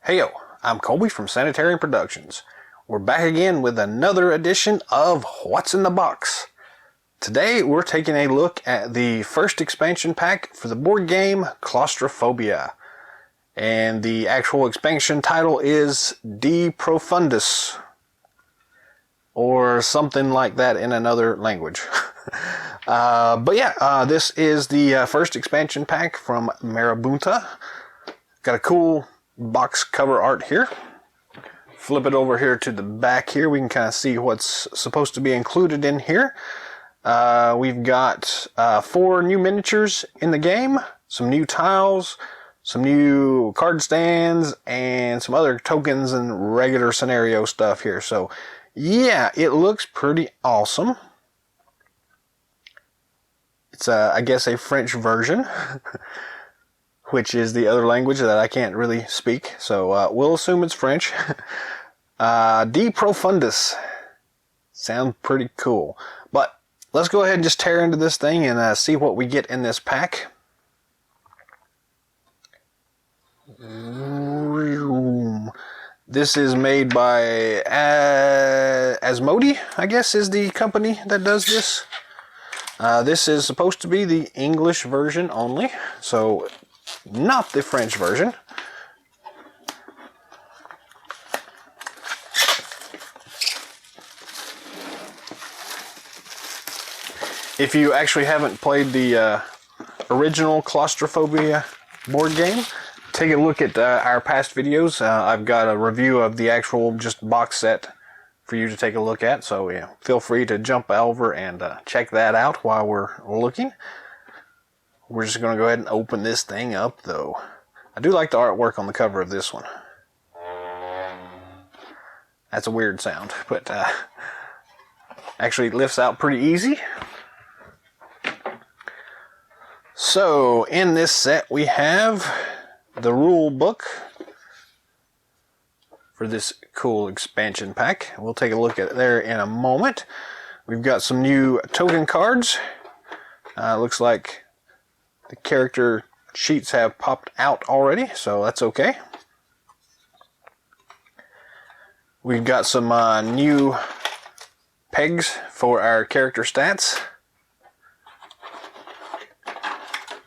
Heyo, I'm Colby from Sanitarian Productions. We're back again with another edition of What's in the Box. Today we're taking a look at the first expansion pack for the board game Claustrophobia. And the actual expansion title is De Profundis, or something like that in another language. This is the first expansion pack from Marabunta. Got a cool box cover art here. Flip it over here to the back here. We can kind of see what's supposed to be included in here. We've got 4 new miniatures in the game, some new tiles, some new card stands, and some other tokens and regular scenario stuff here. So yeah, it looks pretty awesome. It's I guess a French version. Which is the other language that I can't really speak, so we'll assume it's French. De Profundis. Sounds pretty cool. But let's go ahead and just tear into this thing and see what we get in this pack. This is made by Asmodee, I guess is the company that does this. This is supposed to be the English version only, so not the French version. If you actually haven't played the original Claustrophobia board game, take a look at our past videos. I've got a review of the actual just box set for you to take a look at, so yeah, feel free to jump over and check that out while we're looking. We're just going to go ahead and open this thing up, though. I do like the artwork on the cover of this one. That's a weird sound, but actually it lifts out pretty easy. So, in this set we have the rule book for this cool expansion pack. We'll take a look at it there in a moment. We've got some new token cards. Looks like the character sheets have popped out already, so that's okay. We've got some new pegs for our character stats.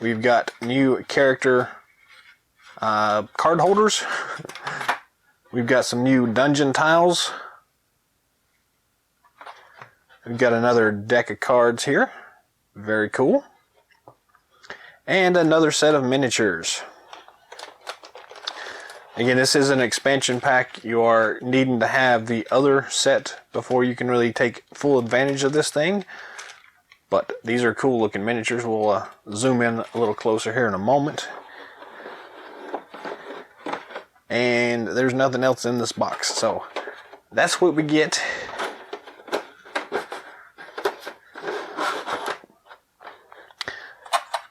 We've got new character card holders. We've got some new dungeon tiles. We've got another deck of cards here. Very cool. And another set of miniatures. Again, this is an expansion pack. You are needing to have the other set before you can really take full advantage of this thing. But these are cool looking miniatures. We'll zoom in a little closer here in a moment. And there's nothing else in this box. So that's what we get.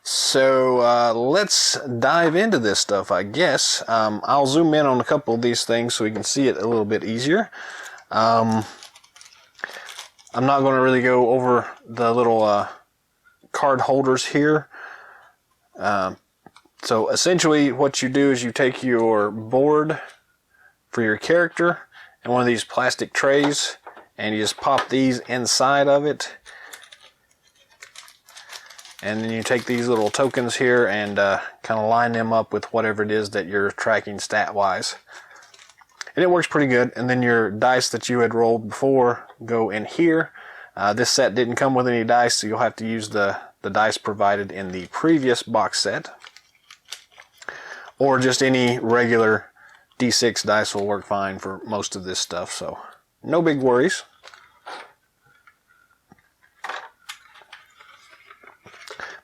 So let's dive into this stuff, I guess. I'll zoom in on a couple of these things so we can see it a little bit easier. I'm not going to really go over the little card holders here. So essentially what you do is you take your board for your character and one of these plastic trays, and you just pop these inside of it. And then you take these little tokens here and kind of line them up with whatever it is that you're tracking stat-wise. And it works pretty good. And then your dice that you had rolled before go in here. This set didn't come with any dice, so you'll have to use the dice provided in the previous box set. Or just any regular D6 dice will work fine for most of this stuff, so no big worries.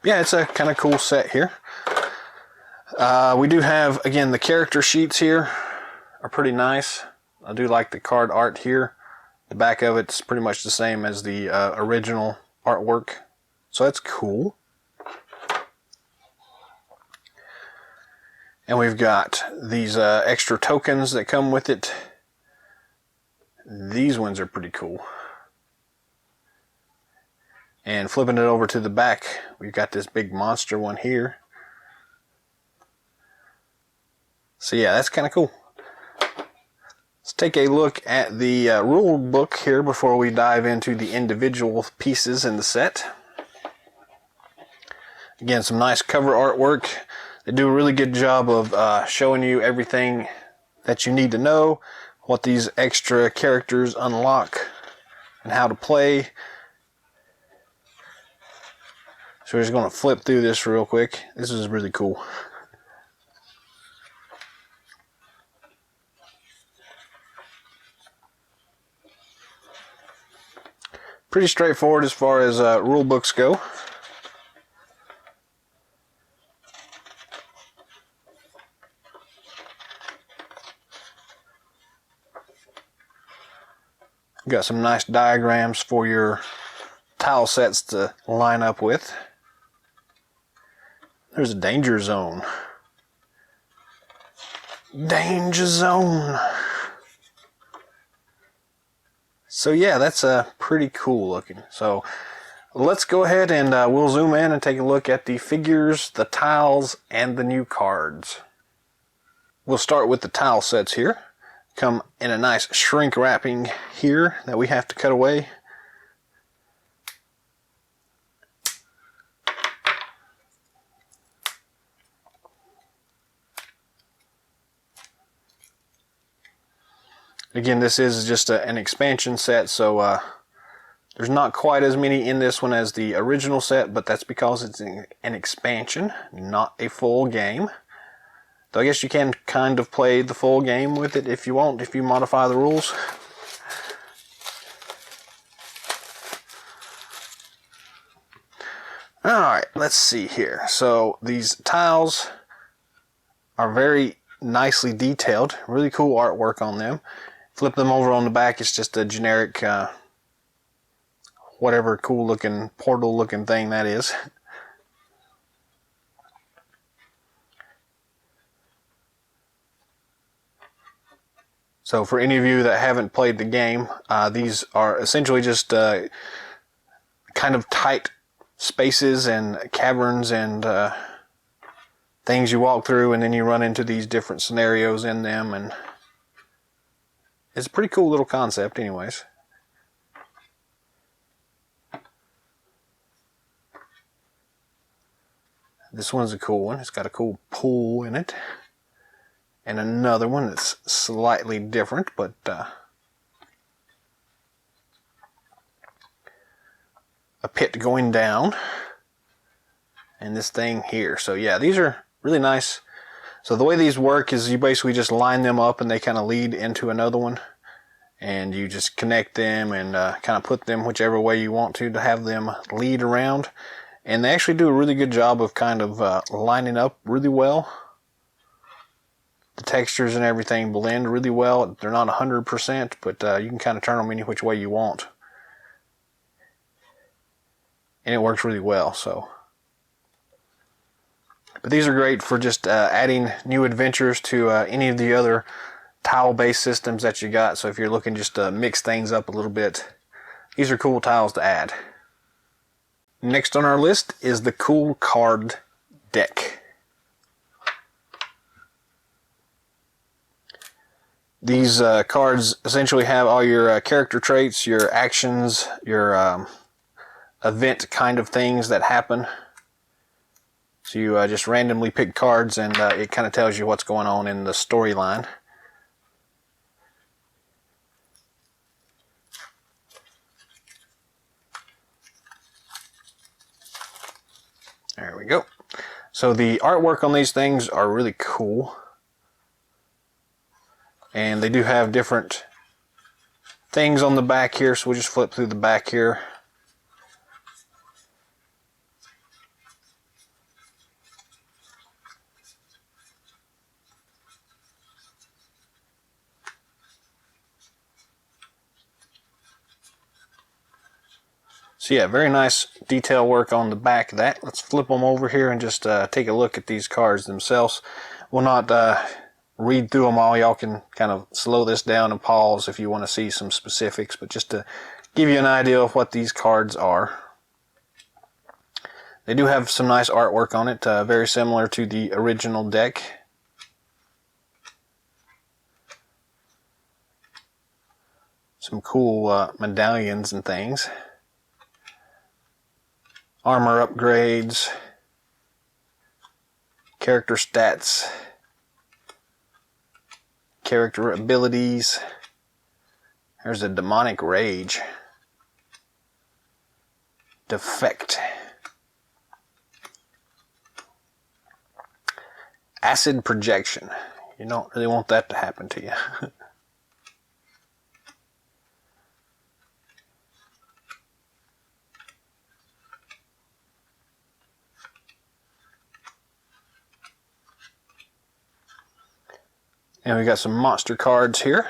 Yeah, it's a kind of cool set here. We do have, again, the character sheets here are pretty nice. I do like the card art here. The back of it's pretty much the same as the original artwork, so that's cool. And we've got these extra tokens that come with it. These ones are pretty cool. And flipping it over to the back, we've got this big monster one here. So yeah, that's kind of cool. take a look at the rule book here before we dive into the individual pieces in the set. Again, some nice cover artwork. They do a really good job of showing you everything that you need to know, what these extra characters unlock, and how to play. So we're just going to flip through this real quick. This is really cool. Pretty straightforward as far as rule books go. Got some nice diagrams for your tile sets to line up with. There's a danger zone. Danger zone. So yeah, that's pretty cool looking. So let's go ahead and we'll zoom in and take a look at the figures, the tiles, and the new cards. We'll start with the tile sets here. Come in a nice shrink wrapping here that we have to cut away. Again, this is just an expansion set, so there's not quite as many in this one as the original set, but that's because it's an expansion, not a full game. Though I guess you can kind of play the full game with it if you want, if you modify the rules. Alright, let's see here. So these tiles are very nicely detailed, really cool artwork on them. Flip them over on the back, it's just a generic whatever cool looking portal looking thing that is. So for any of you that haven't played the game, these are essentially just kind of tight spaces and caverns and things you walk through, and then you run into these different scenarios in them, and it's a pretty cool little concept anyways. This one's a cool one. It's got a cool pool in it. And another one that's slightly different, but a pit going down. And this thing here. So yeah, these are really nice. So the way these work is you basically just line them up and they kind of lead into another one. And you just connect them and kind of put them whichever way you want to have them lead around. And they actually do a really good job of kind of lining up really well. The textures and everything blend really well. They're not 100%, but you can kind of turn them any which way you want. And it works really well, so. But these are great for just adding new adventures to any of the other tile-based systems that you got. So if you're looking just to mix things up a little bit, these are cool tiles to add. Next on our list is the cool card deck. These cards essentially have all your character traits, your actions, your event kind of things that happen. So you just randomly pick cards and it kind of tells you what's going on in the storyline. There we go. So the artwork on these things are really cool. And they do have different things on the back here, so we'll just flip through the back here. So yeah, very nice detail work on the back of that. Let's flip them over here and just take a look at these cards themselves. We'll not read through them all. Y'all can kind of slow this down and pause if you want to see some specifics, but just to give you an idea of what these cards are. They do have some nice artwork on it, very similar to the original deck. some cool medallions and things. Armor upgrades. Character stats. Character abilities. There's a demonic rage. Defect. Acid projection. You don't really want that to happen to you. And we got some monster cards here.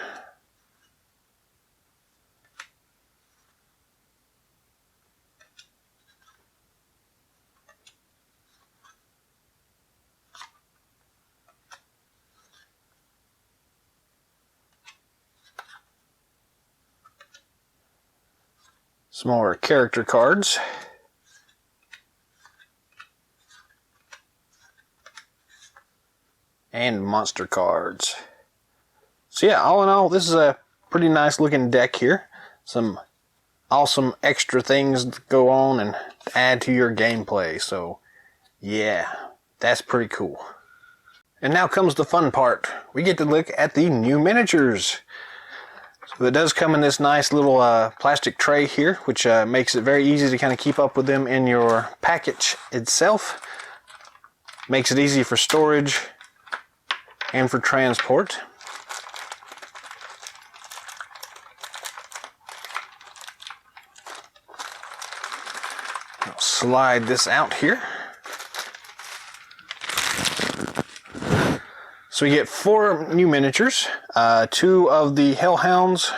Some more character cards. And monster cards. So yeah, all in all, this is a pretty nice looking deck here. Some awesome extra things to go on and add to your gameplay. So yeah, that's pretty cool. And now comes the fun part. We get to look at the new miniatures. So it does come in this nice little plastic tray here, which makes it very easy to kind of keep up with them in your package itself. Makes it easy for storage and for transport. I'll slide this out here. So we get 4 new miniatures, 2 of the Hellhounds,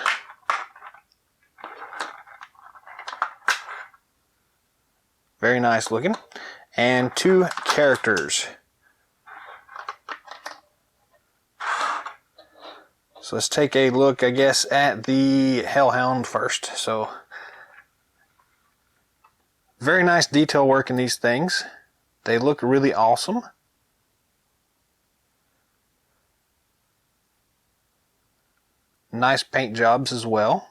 very nice looking, and 2 characters. So let's take a look, I guess, at the Hellhound first. So very nice detail work in these things. They look really awesome. Nice paint jobs as well.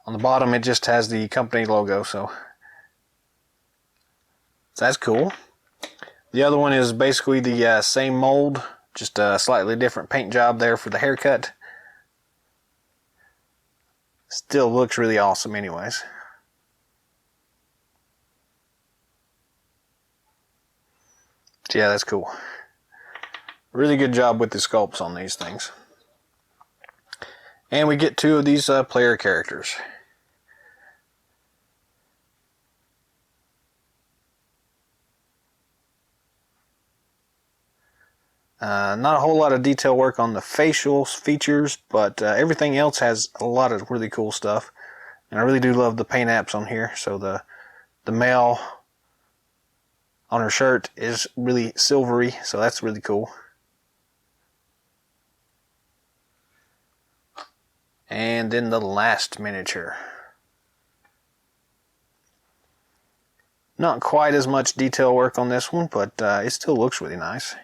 On the bottom it just has the company logo, so that's cool. The other one is basically the same mold, just a slightly different paint job there for the haircut. Still looks really awesome anyways. So yeah, that's cool. Really good job with the sculpts on these things. And we get 2 of these player characters. Not a whole lot of detail work on the facial features, but everything else has a lot of really cool stuff. And I really do love the paint apps on here. So the male on her shirt is really silvery, so that's really cool. And then the last miniature. Not quite as much detail work on this one, but it still looks really nice.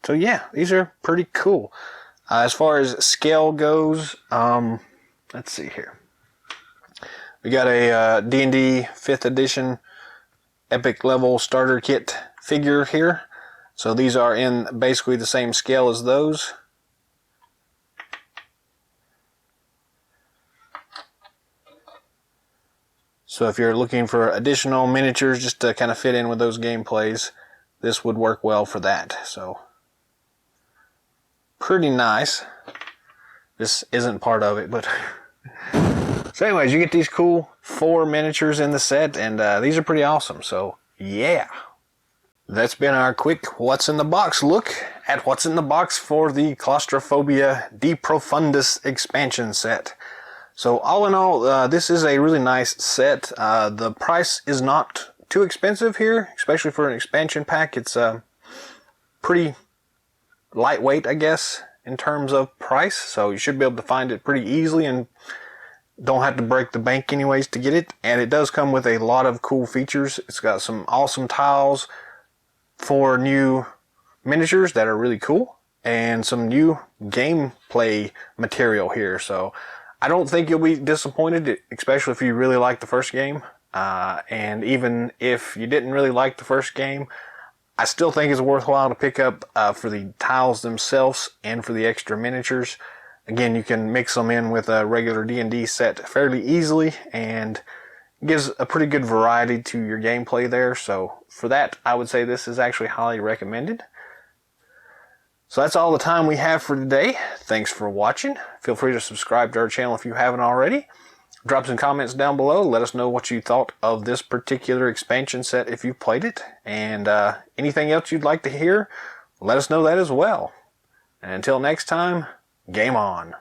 So yeah, these are pretty cool. As far as scale goes, let's see here. We got a D&D 5th edition epic level starter kit figure here. So these are in basically the same scale as those. So if you're looking for additional miniatures just to kind of fit in with those gameplays, this would work well for that. So pretty nice. This isn't part of it, but so anyways, you get these cool 4 miniatures in the set, and these are pretty awesome. So yeah. That's been our quick What's in the Box look at what's in the box for the Claustrophobia De Profundis Expansion set. So all in all, this is a really nice set. The price is not too expensive here, especially for an expansion pack. It's pretty lightweight, I guess, in terms of price. So you should be able to find it pretty easily and don't have to break the bank anyways to get it. And it does come with a lot of cool features. It's got some awesome tiles, 4 new miniatures that are really cool, and some new gameplay material here. So I don't think you'll be disappointed, especially if you really like the first game. And even if you didn't really like the first game, I still think it's worthwhile to pick up for the tiles themselves and for the extra miniatures. Again, you can mix them in with a regular D&D set fairly easily, and gives a pretty good variety to your gameplay there. So for that, I would say this is actually highly recommended. So that's all the time we have for today. Thanks for watching. Feel free to subscribe to our channel if you haven't already. Drop some comments down below. Let us know what you thought of this particular expansion set if you played it. And anything else you'd like to hear, let us know that as well. And until next time, game on.